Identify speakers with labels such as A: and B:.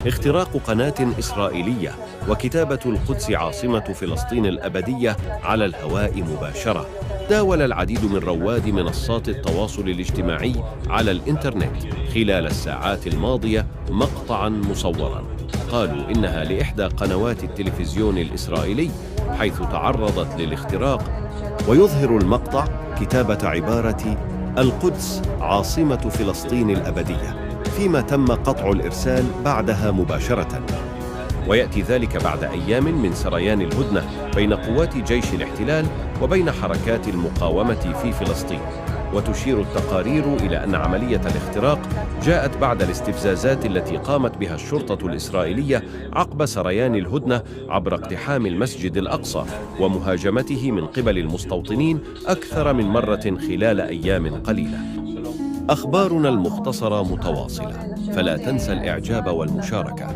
A: اختراق قناة إسرائيلية وكتابة القدس عاصمة فلسطين الأبدية على الهواء مباشرة. داول العديد من رواد منصات التواصل الاجتماعي على الإنترنت خلال الساعات الماضية مقطعاً مصوراً قالوا إنها لإحدى قنوات التلفزيون الإسرائيلي حيث تعرضت للاختراق، ويظهر المقطع كتابة عبارة القدس عاصمة فلسطين الأبدية، فيما تم قطع الإرسال بعدها مباشرة. ويأتي ذلك بعد أيام من سريان الهدنة بين قوات جيش الاحتلال وبين حركات المقاومة في فلسطين. وتشير التقارير إلى أن عملية الاختراق جاءت بعد الاستفزازات التي قامت بها الشرطة الإسرائيلية عقب سريان الهدنة عبر اقتحام المسجد الأقصى ومهاجمته من قبل المستوطنين أكثر من مرة خلال أيام قليلة. أخبارنا المختصرة متواصلة، فلا تنسى الإعجاب والمشاركة.